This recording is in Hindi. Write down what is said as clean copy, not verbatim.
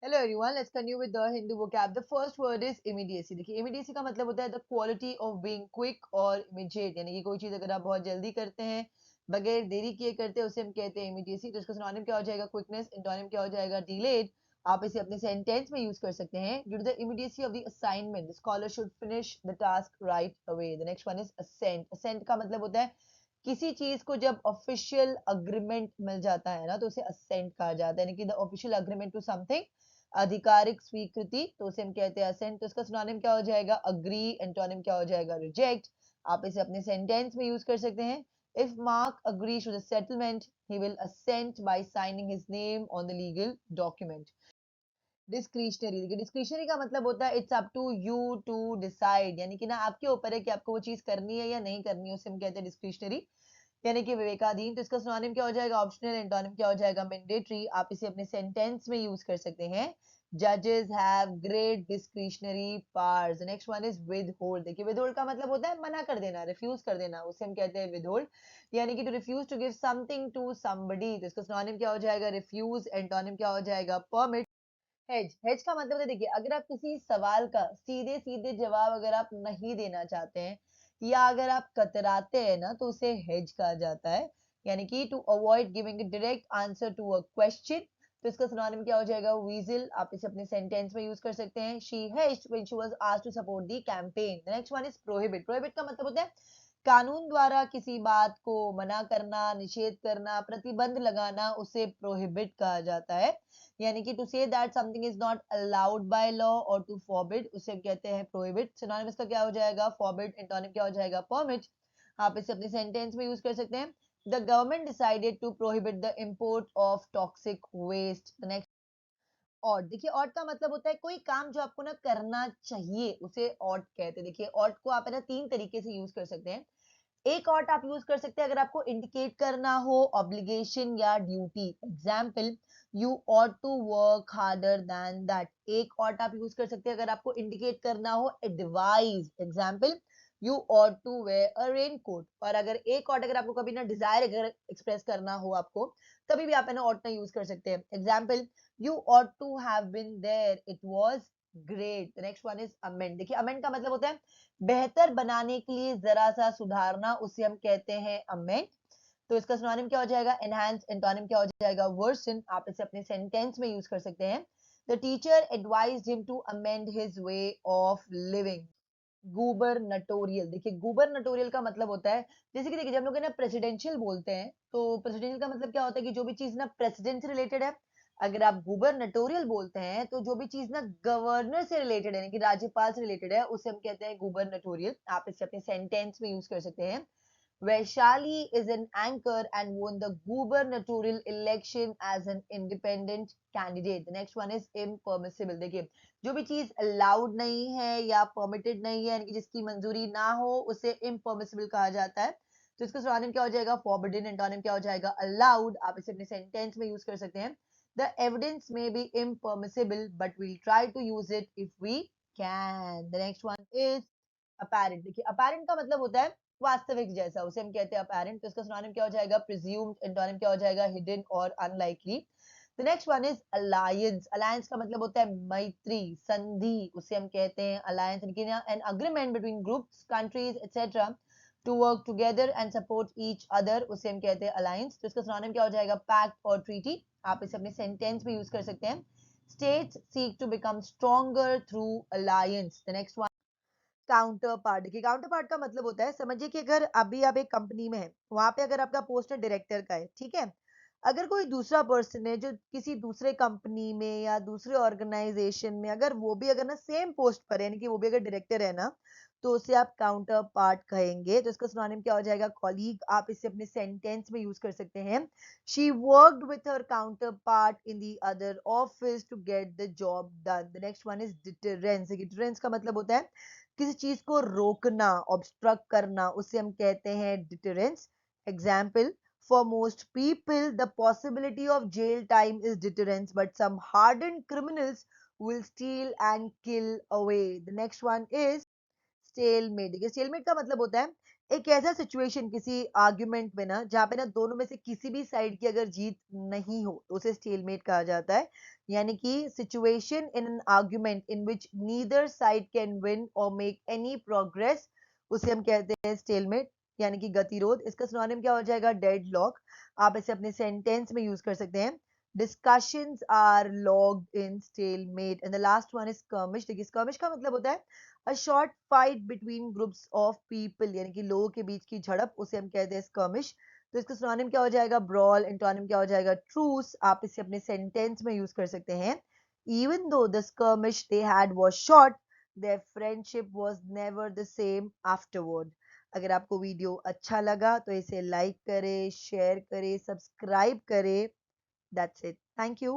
Hello everyone, let's continue with the Hindu vocab. The first word is immediacy. देखिए, इमीडिएसी का मतलब होता है the quality of being quick और इमीडिएट, यानी कि कोई चीज अगर आप बहुत जल्दी करते हैं, बगैर देरी किए करते हैं, उसे हम कहते हैं इमीडिएसी। तो इसका सिनोनिम क्या हो जाएगा? क्विकनेस। एंटोनिम क्या हो जाएगा? डिलेड। आप इसे अपने सेंटेंस में यूज कर सकते हैं। Due to the immediacy of the assignment, the scholar should finish the task right away. The next one is assent. Assent का मतलब होता है किसी चीज को जब ऑफिशियल अग्रीमेंट मिल जाता है ना, तो उसे असेंट कहा जाता है, यानी कि the official agreement to something, आधिकारिक स्वीकृति, तो उसे हम कहते हैं असेंट। तो इसका सिनोनिम क्या हो जाएगा? अग्री। एंटोनिम क्या हो जाएगा? रिजेक्ट। आप इसे अपने सेंटेंस में यूज कर सकते हैं। If mark agrees to the settlement, he will assent by signing his name on the legal document. Discretionary. देखिए, डिस्क्रिशनरी का मतलब होता है it's up to you to decide, यानी कि ना आपके ऊपर है कि आपको वो चीज करनी है या नहीं करनी है, उसे हम कहते हैं डिस्क्रिशनरी, यानी कि विवेकाधीन। तो इसका सिनोनिम क्या हो जाएगा? ऑप्शनल। एंटोनिम क्या हो जाएगा? मैंडेटरी। आप इसे अपने सेंटेंस में यूज कर सकते हैं। जजेस have great discretionary powers. Next one is with hold. देखिए, विद होल्ड का मतलब होता है मना कर देना, रिफ्यूज कर देना, उसे हम कहते हैं विद होल्ड, यानी कि to refuse to give something to somebody. तो इसका सिनोनिम क्या हो जाएगा? रिफ्यूज। एंटोनिम क्या हो जाएगा? परमिट। हेज। हेज का मतलब है, देखिए, अगर आप किसी सवाल का सीधे सीधे जवाब अगर आप नहीं देना चाहते हैं, या अगर आप कतराते हैं ना, तो उसे हेज कहा जाता है, यानी कि to avoid giving a direct answer to a question. तो इसका सिनोनिम क्या हो जाएगा? वीजल। आप इसे अपने सेंटेंस में यूज कर सकते हैं। She hedged when she was asked to support the campaign. The next one is prohibit. Prohibit का मतलब होता है कानून द्वारा किसी बात को मना करना, निषेध करना, प्रतिबंध लगाना, उसे प्रोहिबिट कहा जाता है, यानी कि to say that something is not allowed by law और टू फॉरबिड, उसे कहते हैं प्रोहिबिट। सिनोनिम इसका क्या हो जाएगा? फॉरबिड। एंटोनिम क्या हो जाएगा? परमिट। आप इसे अपने सेंटेंस में यूज कर सकते हैं। The government decided to prohibit the import of toxic waste. The next, ought. देखिए, ऑट का मतलब होता है कोई काम जो आपको ना करना चाहिए, उसे ऑट कहते हैं। देखिए, ऑट को आप है ना तीन तरीके से यूज कर सकते हैं। एक ऑट आप यूज कर सकते हैं अगर आपको इंडिकेट करना हो ऑब्लिगेशन या duty. Example, you ought to work harder than that. एक ऑट आप यूज कर सकते हैं अगर आपको इंडिकेट करना हो advice. Example, you ought to wear a rain coat. और अगर एक ऑट अगर आपको कभी ना डिजायर अगर एक्सप्रेस करना हो आपको, तभी भी आप है ना ऑट ना यूज कर सकते हैं। Example, you ought to have been there, it was great. Next one is amend. देखिए, अमेंड का मतलब होता है बेहतर बनाने के लिए जरा सा सुधारना, उसे हम कहते हैं अमेंड। तो इसका सिनोनिम क्या हो जाएगा? एनहांस। एंटोनिम क्या हो जाएगा? वर्सन। आप इसे अपने सेंटेंस में यूज कर सकते हैं। The teacher advised him to amend his way of living. Gubernatorial. देखिए, गुबरनटोरियल का मतलब होता है, जैसे कि देखिए, जब हम लोग है ना प्रेसिडेंशियल बोलते हैं, तो प्रेसिडेंशियल का मतलब क्या होता है कि जो भी चीज ना प्रेसिडेंट से रिलेटेड है। अगर आप गुबरनटोरियल बोलते हैं, तो जो भी चीज ना गवर्नर से रिलेटेड है, यानी कि राज्यपाल से रिलेटेड है, उसे हम कहते हैं गुबरनटोरियल। आप इसे अपने सेंटेंस में यूज कर सकते हैं। Vaishali is an anchor and won the gubernatorial election as an independent candidate. The next one is impermissible. देखिए, जो भी चीज अलाउड नहीं है या परमिटेड नहीं है, यानी कि जिसकी मंजूरी ना हो, उसे impermissible कहा जाता है। तो इसका सिनोनिम क्या हो जाएगा? फॉरबिडन। एंटोनिम क्या हो जाएगा? अलाउड। आप इसे अपने सेंटेंस में यूज कर सकते हैं। The evidence may be impermissible, but we'll try to use it if we can. The next one is apparent। देखिए, apparent का मतलब होता है वास्तविक जैसा, उसे हम कहते हैं apparent। तो इसका सिनोनिम क्या हो जाएगा? presumed। एंटोनिम क्या हो जाएगा? hidden और unlikely। The next one is alliance। alliance का मतलब होता है मैत्री, संधि, उसे हम कहते हैं alliance, यानी कि an agreement between groups, countries, etc. to work together and support each other, उसे हम कहते हैं alliance। तो इसका सिनोनिम क्या हो जाएगा? pact और treaty। आप इसे अपने सेंटेंस में यूज कर सकते हैं। states seek to become stronger through alliance। The next one, counter part. देखिए, काउंटर पार्ट का मतलब होता है, समझिए कि अगर अभी आप एक कंपनी में है, वहां पे अगर आपका पोस्ट है डायरेक्टर का है, ठीक है, अगर कोई दूसरा पर्सन है जो किसी दूसरे कंपनी में या दूसरे ऑर्गेनाइजेशन में, अगर वो भी अगर ना सेम पोस्ट पर है, यानी कि वो भी अगर डायरेक्टर है ना, तो उसे आप काउंटर पार्ट कहेंगे। तो इसका सिनोनिम क्या हो जाएगा? कॉलीग। आप इसे अपने सेंटेंस में यूज कर सकते हैं। She worked with her counter part in the other office to get the job done. The next one is deterrence. Deterrence का मतलब होता है किसी चीज को रोकना, ऑब्स्ट्रक्ट करना, उसे हम कहते हैं deterrence. Example, for most people the possibility of jail time is deterrence, but some hardened criminals will steal and kill away. The next one is stalemate. देखिए, स्टेलमेट का मतलब होता है एक ऐसा सिचुएशन किसी आर्ग्यूमेंट में ना जहाँ पे ना दोनों में से किसी भी साइड की अगर जीत नहीं हो तो उसे स्टेलमेट कहा जाता है। यानी कि situation in an argument in which neither side can win और मेक एनी प्रोग्रेस, उसे हम कहते हैं स्टेलमेट यानी कि गतिरोध। इसका सिनोनिम क्या हो जाएगा? डेडलॉक। आप इसे अपने सेंटेंस में यूज कर सकते हैं। Discussions are logged in stalemate and the last one is skirmish। देखिए skirmish का मतलब होता है a short fight between groups of people, यानी कि लोगों के बीच की झड़प, उसे हम कहते हैं skirmish। तो इसका सिनोनिम क्या हो जाएगा? ब्रॉल। एंटोनिम क्या हो जाएगा? ट्रूस। आप इसे अपने सेंटेंस में यूज कर सकते हैं। Even though the skirmish they had was short, their friendship was never the same afterward। अगर आपको वीडियो अच्छा लगा तो इसे लाइक करें, शेयर करें, सब्सक्राइब करें। That's it. Thank you.